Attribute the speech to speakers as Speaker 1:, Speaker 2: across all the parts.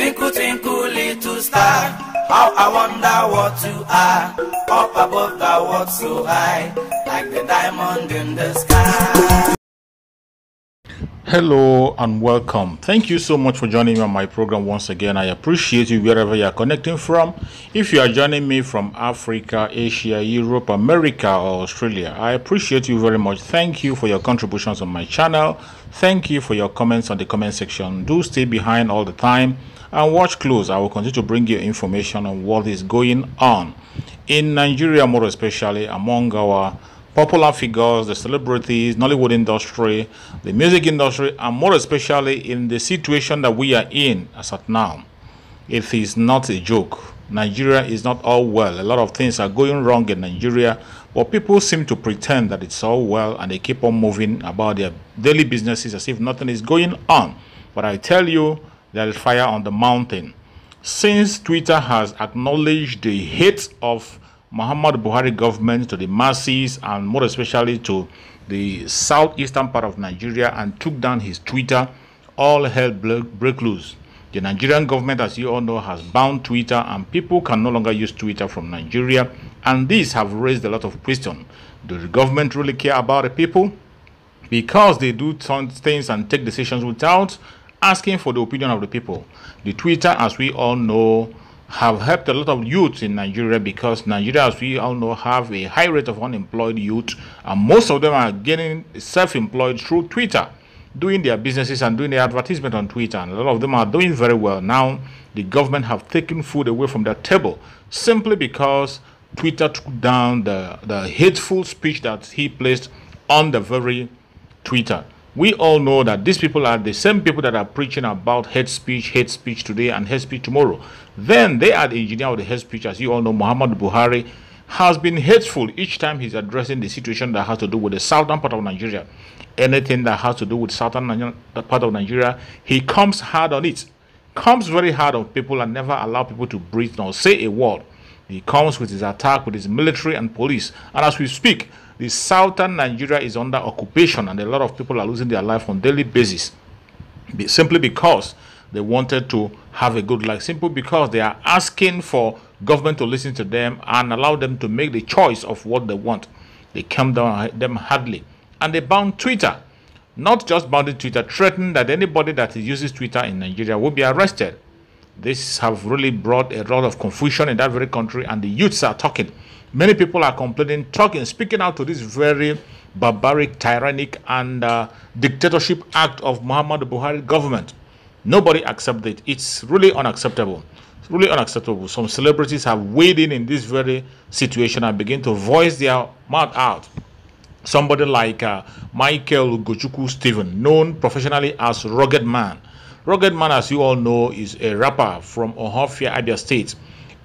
Speaker 1: Twinkle, twinkle, little star, how I wonder what you are. Up above the world so high, like the diamond in the sky.
Speaker 2: Hello and welcome. Thank you so much for joining me on my program once again. I appreciate you wherever you are connecting from. If you are joining me from Africa, Asia, Europe, America, or Australia, I appreciate you very much. Thank you for your contributions on my channel. Thank you for your comments on the comment section. Do stay behind all the time and watch close. I will continue to bring you information on what is going on in Nigeria, more especially among our popular figures, the celebrities, Nollywood industry, the music industry, and more especially in the situation that we are in as at now. It is not a joke. Nigeria is not all well. A lot of things are going wrong in Nigeria, but people seem to pretend that it's all well and they keep on moving about their daily businesses as if nothing is going on. But I tell you, there is fire on the mountain. Since Twitter has acknowledged the hate of Muhammad Buhari government to the masses and more especially to the southeastern part of Nigeria and took down his Twitter, all hell break loose. The Nigerian government, as you all know, has banned Twitter and people can no longer use Twitter from Nigeria, and these have raised a lot of questions. Does the government really care about the people? Because they do things and take decisions without asking for the opinion of the people. The Twitter, as we all know, have helped a lot of youth in Nigeria because Nigeria, as we all know, have a high rate of unemployed youth, and most of them are getting self-employed through Twitter, doing their businesses and doing their advertisement on Twitter, and a lot of them are doing very well. Now the government have taken food away from their table simply because Twitter took down the hateful speech that he placed on the very Twitter. We all know that these people are the same people that are preaching about hate speech today and hate speech tomorrow. Then they are the engineer of the hate speech. As you all know, Muhammad Buhari has been hateful each time he's addressing the situation that has to do with the southern part of Nigeria. Anything that has to do with southern part of Nigeria, he comes hard on it. Comes very hard on people and never allow people to breathe nor say a word. He comes with his attack with his military and police. And as we speak, the southern Nigeria is under occupation and a lot of people are losing their life on a daily basis simply because they wanted to have a good life, simply because they are asking for government to listen to them and allow them to make the choice of what they want. They came down on them hardly and they banned Twitter. Not just banned Twitter, threatened that anybody that uses Twitter in Nigeria will be arrested. This have really brought a lot of confusion in that very country, and the youths are talking. Many people are complaining, talking, speaking out to this very barbaric, tyrannic, and dictatorship act of Muhammad Buhari government. Nobody accepts it. It's really unacceptable. It's really unacceptable. Some celebrities have weighed in this very situation and begin to voice their mouth out. Somebody like Michael Ugochukwu Stephen, known professionally as Ruggedman. Ruggedman, as you all know, is a rapper from Ohafia, Abia State.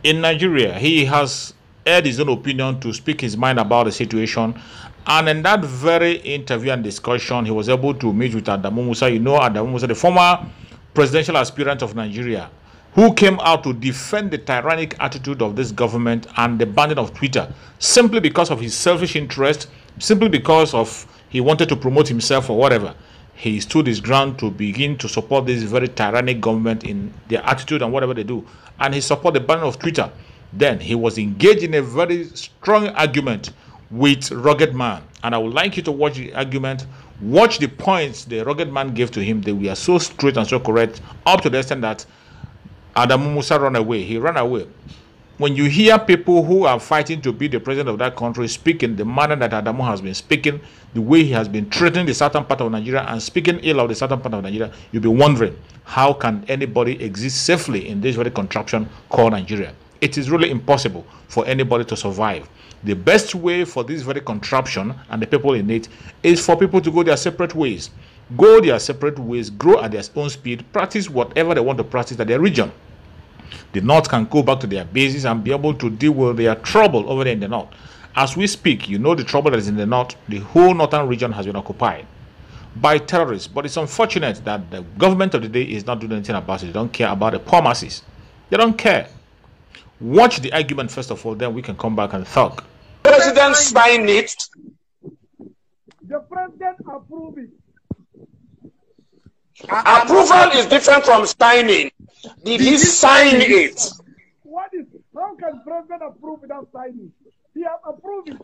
Speaker 2: In Nigeria, he has aired his own opinion to speak his mind about the situation, and in that very interview and discussion, he was able to meet with Adamu Musa. You know Adamu Musa, the former presidential aspirant of Nigeria, who came out to defend the tyrannic attitude of this government and the banning of Twitter simply because of his selfish interest, simply because of he wanted to promote himself or whatever. He stood his ground to begin to support this very tyrannic government in their attitude and whatever they do, and he supported the banning of Twitter. Then he was engaged in a very strong argument with Ruggedman, and I would like you to watch the argument, watch the points the Ruggedman gave to him. They were so straight and so correct, up to the extent that Adamu Musa ran away. He ran away. When you hear people who are fighting to be the president of that country speaking the manner that Adamu has been speaking, the way he has been threatening the southern part of Nigeria and speaking ill of the southern part of Nigeria, you'll be wondering, how can anybody exist safely in this very contraption called Nigeria? It is really impossible for anybody to survive. The best way for this very contraption and the people in it is for people to go their separate ways. Go their separate ways, grow at their own speed, practice whatever they want to practice at their region. The North can go back to their bases and be able to deal with their trouble over there in the North. As we speak, you know the trouble that is in the North. The whole northern region has been occupied by terrorists. But it's unfortunate that the government of the day is not doing anything about it. They don't care about the poor masses. They don't care. Watch the argument first of all, then we can come back and talk.
Speaker 3: President signed it.
Speaker 4: The president approved it.
Speaker 3: Approval is different from signing. Did he sign it?
Speaker 4: What is, how can president approve without signing? He has approved it.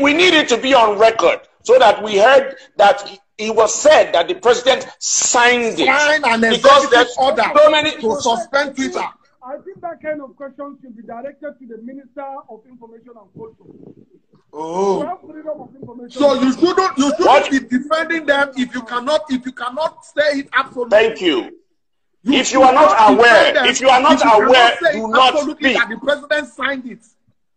Speaker 3: We need it to be on record so that we heard that it was said that the president signed it.
Speaker 5: Sign an
Speaker 3: because there's
Speaker 5: order
Speaker 3: so many
Speaker 5: to suspend Twitter.
Speaker 4: I think that kind of question should be directed to the Minister of Information and Culture.
Speaker 5: Oh,
Speaker 4: have freedom of information.
Speaker 5: so you shouldn't be defending them if you cannot say it absolutely.
Speaker 3: Thank you. If you are not aware, do not speak.
Speaker 5: That the president signed it.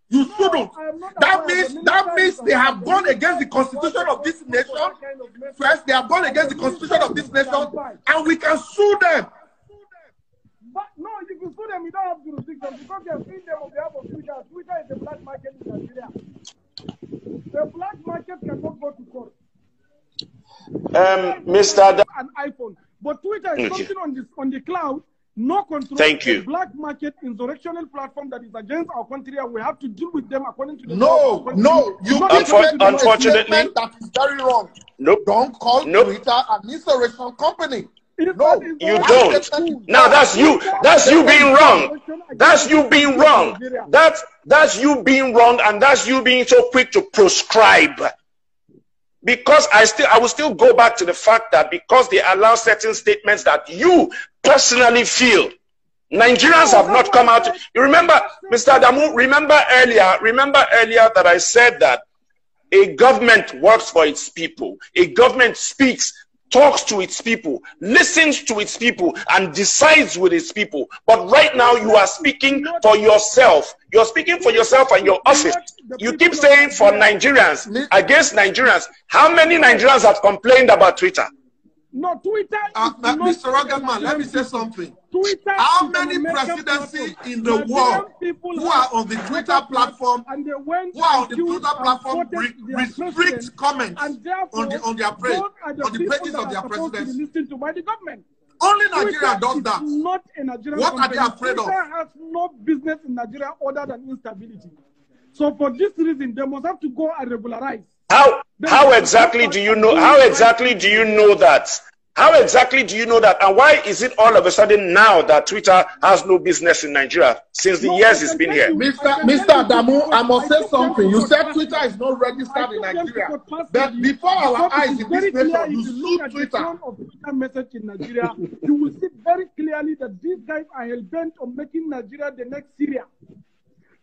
Speaker 5: You shouldn't. That means they have gone against the constitution of this nation. First, they have gone against the constitution of this nation, and we can sue them.
Speaker 4: But no, if you sue them, you don't have jurisdiction because they are suing them on behalf of Twitter. Twitter is a black market in Nigeria. The black market cannot go to court.
Speaker 3: Mr.
Speaker 4: An iPhone, but Twitter is something on the cloud. No control.
Speaker 3: Thank you.
Speaker 4: A black market insurrectional platform that is against our country, and we have to deal with them according to the
Speaker 5: No, you
Speaker 3: unfortunately,
Speaker 5: that is very wrong.
Speaker 3: Nope.
Speaker 5: Don't call Twitter an insurrection company.
Speaker 3: No, you don't. Now that's you. That's you being wrong. That's you being wrong. That's you being wrong, and that's you being so quick to proscribe. Because I will still go back to the fact that because they allow certain statements that you personally feel, Nigerians have not come out. You remember, Mr. Adamu, remember earlier that I said that a government works for its people. A government speaks, talks to its people, listens to its people, and decides with its people. But right now, you are speaking for yourself. You're speaking for yourself and your office. You keep saying for Nigerians, against Nigerians. How many Nigerians have complained about Twitter?
Speaker 4: No, Twitter
Speaker 5: Mr. Ruggedman, let me say something. How many presidencies in the world who are on the Twitter platform, restrict comments on their page, on the pages of their presidency? Only Nigeria does that.
Speaker 4: Not a Nigerian
Speaker 5: what are they afraid of?
Speaker 4: Twitter has no business in Nigeria other than instability. So for this reason, they must have to go and regularize.
Speaker 3: How exactly do you know? How exactly do you know that? How exactly do you know that? And why is it all of a sudden now that Twitter has no business in Nigeria since the years it's been here?
Speaker 5: Mr. Adamu, I must say something. You said Twitter is not registered in Nigeria. But before our eyes in this nation, you sued Twitter.
Speaker 4: Message in Nigeria, you will see very clearly that these guys are hell-bent on making Nigeria the next Syria.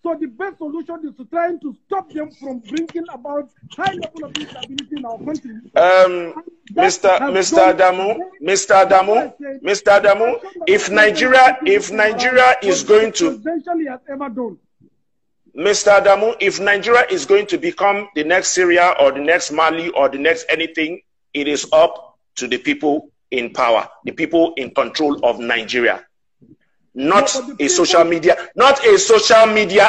Speaker 4: So the best solution is to try to stop them from bringing about high level of instability in our country.
Speaker 3: Mr. Adamu, if Nigeria is going to, Mr. Adamu, if Nigeria is going to become the next Syria or the next Mali or the next anything, it is up to the people in power, the people in control of Nigeria. Not a social media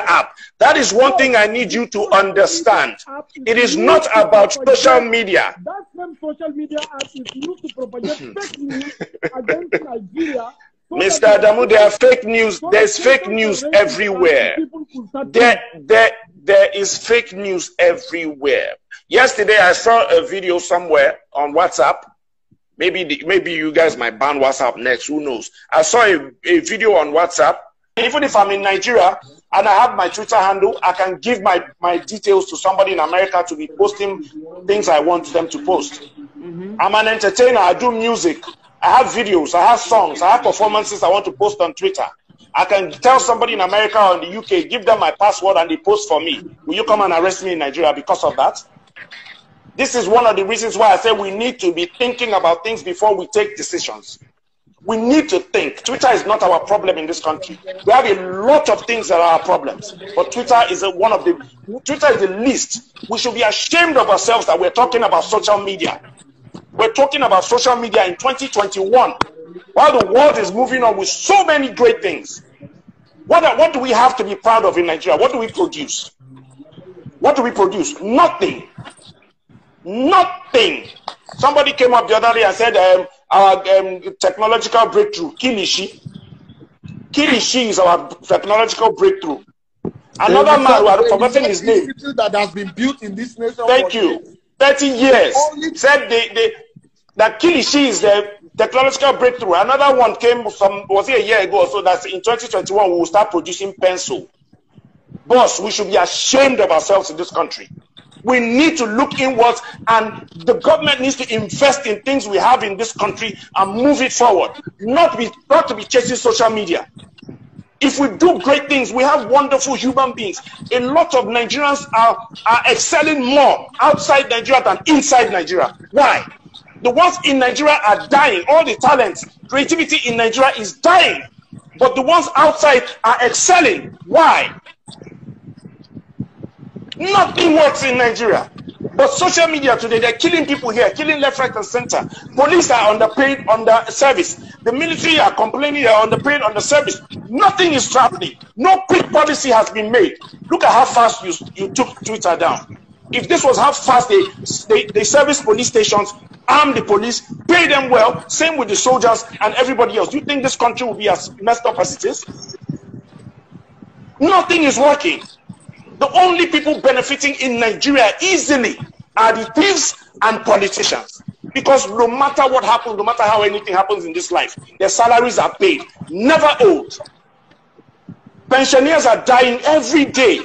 Speaker 3: app. That is one thing I need you to understand. It is not about social media.
Speaker 4: That same social media app is used to propagate fake news against Nigeria.
Speaker 3: Mr. Adamu, there are fake news. There's fake news everywhere. There is fake news everywhere. Yesterday, I saw a video somewhere on WhatsApp. Maybe you guys might ban WhatsApp next. Who knows? I saw a video on WhatsApp. Even if I'm in Nigeria and I have my Twitter handle, I can give my details to somebody in America to be posting things I want them to post. I'm an entertainer. I do music. I have videos. I have songs. I have performances I want to post on Twitter. I can tell somebody in America or in the UK, give them my password and they post for me. Will you come and arrest me in Nigeria because of that? This is one of the reasons why I say we need to be thinking about things before we take decisions. We need to think. Twitter is not our problem in this country. We have a lot of things that are our problems. But Twitter is Twitter is the least. We should be ashamed of ourselves that we're talking about social media. We're talking about social media in 2021. While the world is moving on with so many great things. What do we have to be proud of in Nigeria? What do we produce? What do we produce? Nothing. Nothing. Somebody came up the other day and said our technological breakthrough, Kilishi. Kilishi is our technological breakthrough. Another man who had forgotten his name.
Speaker 5: That has been built in this nation.
Speaker 3: Thank you. 30 years. Said that Kilishi is the Technological breakthrough. Another one came from, was it a year ago or so, that in 2021 we will start producing pencil. Boss, we should be ashamed of ourselves in this country. We need to look inwards, and the government needs to invest in things we have in this country and move it forward, not to be chasing social media. If we do great things, we have wonderful human beings. A lot of Nigerians are excelling more outside Nigeria than inside Nigeria. Why? The ones in Nigeria are dying. All the talents, creativity in Nigeria is dying. But the ones outside are excelling. Why? Nothing works in Nigeria. But social media today, they're killing people here, killing left, right, and center. Police are underpaid on the service. The military are complaining they're underpaid on the service. Nothing is happening. No quick policy has been made. Look at how fast you took Twitter down. If this was how fast they service police stations, arm the police, pay them well, same with the soldiers and everybody else, do you think this country will be as messed up as it is? Nothing is working. The only people benefiting in Nigeria easily are the thieves and politicians. Because no matter what happens, no matter how anything happens in this life, their salaries are paid, never old. Pensioners are dying every day.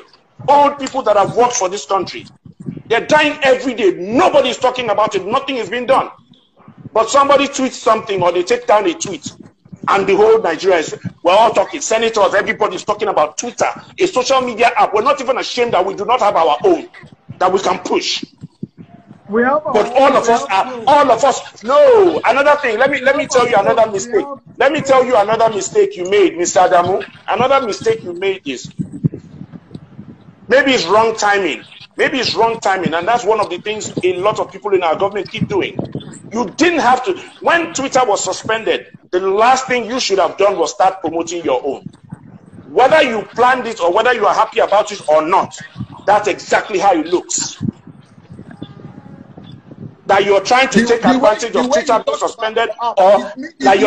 Speaker 3: Old people that have worked for this country, they're dying every day. Nobody is talking about it. Nothing is being done. But somebody tweets something, or they take down a tweet, and the whole Nigeria is, we're all talking, senators, everybody's talking about Twitter, a social media app. We're not even ashamed that we do not have our own, that we can push.
Speaker 4: We have
Speaker 3: but all of us, no. Another thing, let me tell you another mistake. Let me tell you another mistake you made, Mr. Adamu. Another mistake you made is, maybe it's wrong timing. Maybe it's wrong timing, and that's one of the things a lot of people in our government keep doing. You didn't have to. When Twitter was suspended, the last thing you should have done was start promoting your own. Whether you planned it or whether you are happy about it or not, that's exactly how it looks. That you're trying to take advantage of Twitter being suspended, or that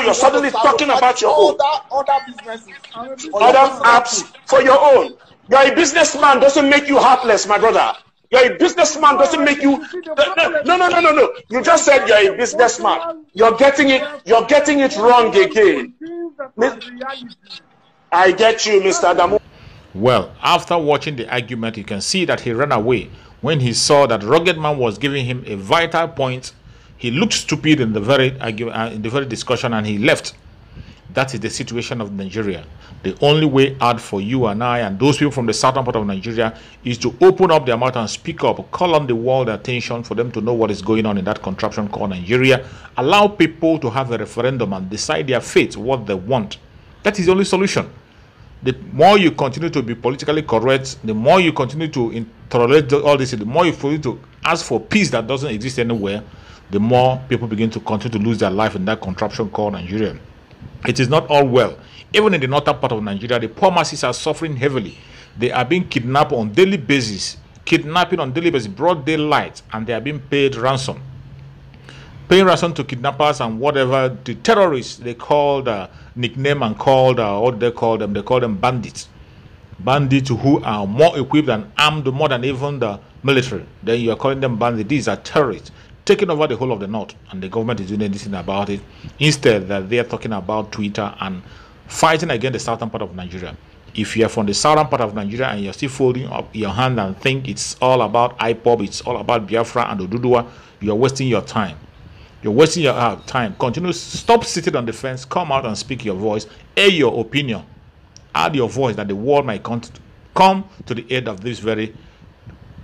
Speaker 3: you're suddenly talking about your own.
Speaker 5: Other businesses,
Speaker 3: other apps for your own. You're a businessman doesn't make you heartless, my brother. You're a businessman doesn't make you. No. You just said you're a businessman. You're getting it wrong again. I get you, Mr. Adamu.
Speaker 2: Well, after watching the argument, you can see that he ran away when he saw that Ruggedman was giving him a vital point. He looked stupid in the very discussion, and he left. That is the situation of Nigeria. The only way out for you and I and those people from the southern part of Nigeria is to open up their mouth and speak up, call on the world attention for them to know what is going on in that contraption called Nigeria. Allow people to have a referendum and decide their fate, what they want. That is the only solution. The more you continue to be politically correct, the more you continue to tolerate all this, the more you continue to ask for peace that doesn't exist anywhere, the more people begin to continue to lose their life in that contraption called Nigeria. It is not all well. Even in the northern part of Nigeria, the poor masses are suffering heavily. They are being kidnapped on daily basis, broad daylight, and they are being paid ransom. Paying ransom to kidnappers and whatever the terrorists they called nickname and called what they call them bandits. Bandits who are more equipped and armed more than even the military. Then you are calling them bandits. These are terrorists taking over the whole of the north, and the government is doing anything about it. Instead, that they are talking about Twitter and fighting against the southern part of Nigeria. If you are from the southern part of Nigeria and you're still folding up your hand and think it's all about IPOB, it's all about Biafra and Oduduwa, you're wasting your time. You're wasting your time. Continue. Stop sitting on the fence. Come out and speak your voice. Air your opinion. Add your voice that the world might come to the aid of this very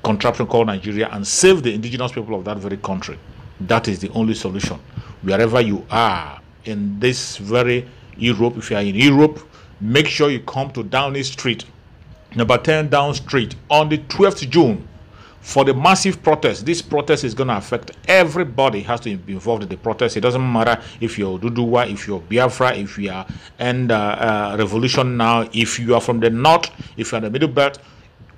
Speaker 2: contraption called Nigeria and save the indigenous people of that very country. That is the only solution. Wherever you are in this very Europe, if you are in Europe, make sure you come to Downing Street, number 10 Down Street, on the 12th June for the massive protest. This protest is going to affect everybody. Has to be involved in the protest. It doesn't matter if you're Duduwa, if you're Biafra, if you are revolution now, if you are from the north, if you're in the middle belt.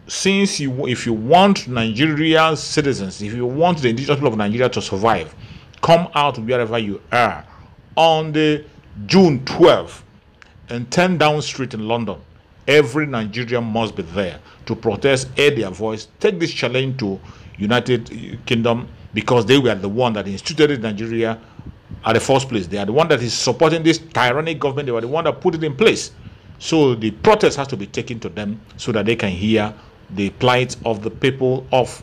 Speaker 2: If you want Nigerian citizens, if you want the indigenous people of Nigeria to survive, come out wherever you are on the June 12th and 10 Down Street in London. Every Nigerian must be there to protest, air their voice, take this challenge to United Kingdom, because they were the one that instituted Nigeria at the first place. They are the one that is supporting this tyrannic government. They were the one that put it in place. So the protest has to be taken to them so that they can hear the plight of the people of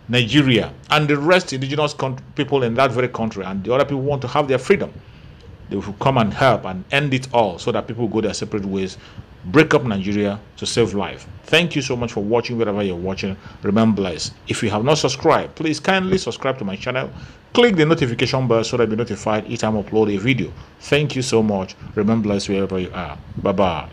Speaker 2: Nigeria and the rest indigenous people in that very country, and the other people want to have their freedom. They will come and help and end it all so that people go their separate ways, break up Nigeria to save life. Thank you so much for watching wherever you're watching. Remember, blessed. If you have not subscribed, please kindly subscribe to my channel. Click the notification bell so that you'll be notified each time I upload a video. Thank you so much. Remember, blessed wherever you are. Bye-bye.